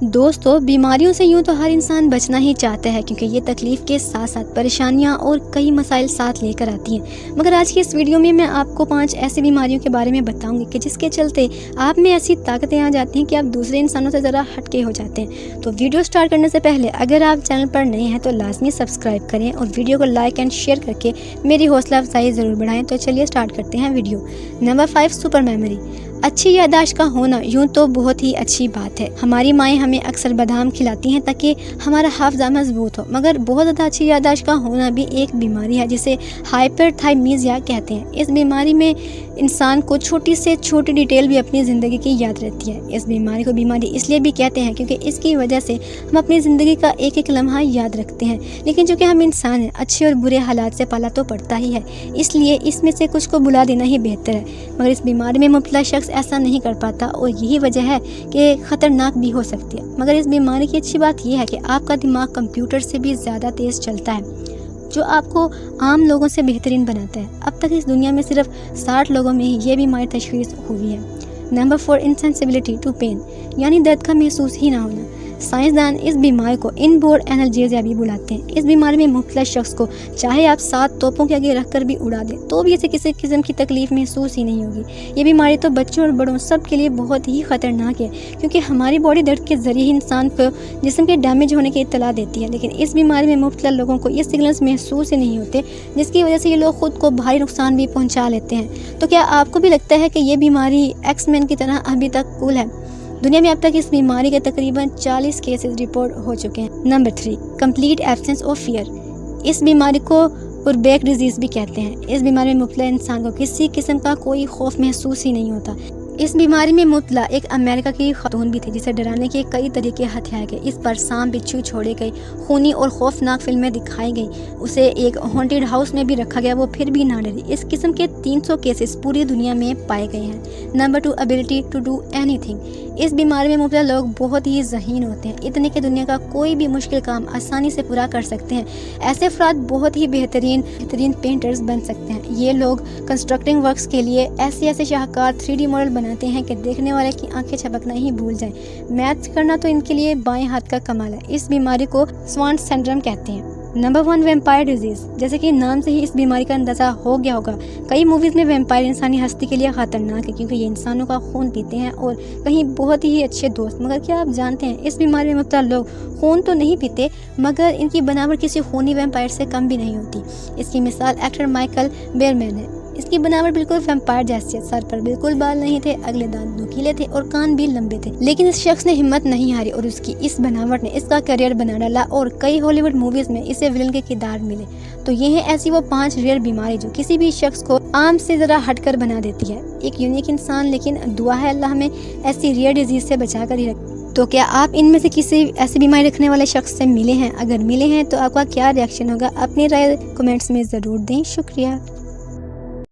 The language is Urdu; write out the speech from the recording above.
دوستو، بیماریوں سے یوں تو ہر انسان بچنا ہی چاہتا ہے کیونکہ یہ تکلیف کے ساتھ ساتھ پریشانیاں اور کئی مسائل ساتھ لے کر آتی ہیں۔ مگر آج کی اس ویڈیو میں آپ کو 5 ایسی بیماریوں کے بارے میں بتاؤں گی کہ جس کے چلتے آپ میں ایسی طاقتیں آ جاتی ہیں کہ آپ دوسرے انسانوں سے ذرا ہٹ کے ہو جاتے ہیں۔ تو ویڈیو سٹارٹ کرنے سے پہلے اگر آپ چینل پر نئے ہیں تو لازمی سبسکرائب کریں اور ویڈیو کو لائک اینڈ شیئر کر کے میری حوصلہ افزائی ضرور بڑھائیں۔ تو چلیے سٹارٹ کرتے ہیں ویڈیو۔ Number 5، super memory. اچھی یادداشت کا ہونا یوں تو بہت ہی اچھی بات ہے۔ ہماری مائیں ہمیں اکثر بادام کھلاتی ہیں تاکہ ہمارا حافظہ مضبوط ہو، مگر بہت زیادہ اچھی یادداشت کا ہونا بھی ایک بیماری ہے جسے ہائپر تھائمیزیا کہتے ہیں۔ اس بیماری میں انسان کو چھوٹی سے چھوٹی ڈیٹیل بھی اپنی زندگی کی یاد رہتی ہے۔ اس بیماری کو بیماری اس لیے بھی کہتے ہیں کیونکہ اس کی وجہ سے ہم اپنی زندگی کا ایک ایک لمحہ یاد رکھتے ہیں، لیکن چونکہ ہم انسان ہیں، اچھے اور برے حالات سے پالا تو پڑتا ہی ہے، اس لیے اس میں سے کچھ کو بلا دینا ہی بہتر ہے۔ مگر اس بیماری میں مبتلا شخص ایسا نہیں کر پاتا اور یہی وجہ ہے کہ خطرناک بھی ہو سکتی ہے۔ مگر اس بیماری کی اچھی بات یہ ہے کہ آپ کا دماغ کمپیوٹر سے بھی زیادہ تیز چلتا ہے، جو آپ کو عام لوگوں سے بہترین بناتا ہے۔ اب تک اس دنیا میں صرف 60 لوگوں میں ہی یہ بیماری تشخیص ہوئی ہے۔ نمبر 4، انسینسیبلٹی ٹو پین، یعنی درد کا محسوس ہی نہ ہونا۔ سائنسدان اس بیماری کو ان بورڈ انرجیزیا بھی بلاتے ہیں۔ اس بیماری میں مبتلا شخص کو چاہے آپ 7 توپوں کے آگے رکھ کر بھی اڑا دیں تو بھی اسے کسی قسم کی تکلیف محسوس ہی نہیں ہوگی۔ یہ بیماری تو بچوں اور بڑوں سب کے لیے بہت ہی خطرناک ہے کیونکہ ہماری باڈی درد کے ذریعے انسان کو جسم کے ڈیمیج ہونے کی اطلاع دیتی ہے، لیکن اس بیماری میں مبتلا لوگوں کو یہ سگنلز محسوس ہی نہیں ہوتے، جس کی وجہ سے یہ لوگ خود کو بھاری نقصان بھی پہنچا لیتے ہیں۔ تو کیا آپ کو بھی لگتا ہے کہ یہ بیماری ایکس مین کی طرح ابھی تک کول ہے؟ دنیا میں اب تک اس بیماری کے تقریباً 40 کیسز رپورٹ ہو چکے ہیں۔ Number 3، complete absence of fear. اس بیماری کو پربیک ڈیزیز بھی کہتے ہیں۔ اس بیماری میں مبتلا انسان کو کسی قسم کا کوئی خوف محسوس ہی نہیں ہوتا۔ اس بیماری میں مبتلا ایک امریکہ کی خاتون بھی تھی جسے ڈرانے کے کئی طریقے ہتھیائے گئے۔ اس پر سانپ بچھو چھوڑے گئے، خونی اور خوفناک فلمیں دکھائی گئیں، اسے ایک ہانٹیڈ ہاؤس میں بھی رکھا گیا، وہ پھر بھی نہ ڈری۔ اس قسم کے 300 کیسز پوری دنیا میں پائے گئے ہیں۔ نمبر 2، ابیلٹی ٹو ڈو اینی تھنگ۔ اس بیماری میں مبتلا لوگ بہت ہی ذہین ہوتے ہیں، اتنے کہ دنیا کا کوئی بھی مشکل کام آسانی سے پورا کر سکتے ہیں۔ ایسے افراد بہت ہی بہترین پینٹرز بن سکتے ہیں۔ یہ لوگ کنسٹرکٹنگ ورکس کے لیے ایسے شاہکار 3D ماڈل بناتے ہیں کہ دیکھنے والے کی آنکھیں جھپکنا ہی بھول جائیں۔ میتھ کرنا تو ان کے لیے بائیں ہاتھ کا کمال ہے۔ اس بیماری کو سوان سنڈروم کہتے ہیں۔ Number 1، vampire disease. جیسے کہ نام سے ہی اس بیماری کا اندازہ ہو گیا ہوگا، کئی موویز میں ویمپائر انسانی ہستی کے لیے خطرناک ہے کیونکہ یہ انسانوں کا خون پیتے ہیں اور کہیں بہت ہی اچھے دوست۔ مگر کیا آپ جانتے ہیں اس بیماری میں مبتلا لوگ خون تو نہیں پیتے مگر ان کی بناوٹ کسی خونی ویمپائر سے کم بھی نہیں ہوتی۔ اس کی مثال ایکٹر مائیکل بیئرمین ہے۔ اس کی بناوٹ بالکل ویمپائر جیسی ہے، سر پر بالکل بال نہیں تھے، اگلے دانت نوکیلے تھے اور کان بھی لمبے تھے، لیکن اس شخص نے ہمت نہیں ہاری اور اس کی اس بناوٹ نے اس کا کیریئر بنا ڈالا اور کئی ہالی ووڈ موویز میں اسے ولن کے کردار ملے۔ تو یہ ہیں ایسی وہ 5 ریئر بیماری جو کسی بھی شخص کو عام سے ذرا ہٹ کر بنا دیتی ہے۔ ایک یونیک انسان، لیکن دعا ہے اللہ ہمیں ایسی ریئر ڈیزیز سے بچا کر ہی رکھے۔ تو کیا آپ ان میں سے کسی ایسی بیماری رکھنے والے شخص سے ملے ہیں؟ اگر ملے ہیں تو آپ کا کیا ریئیکشن ہوگا؟ اپنی رائے کمنٹس میں ضرور دیں۔ شکریہ۔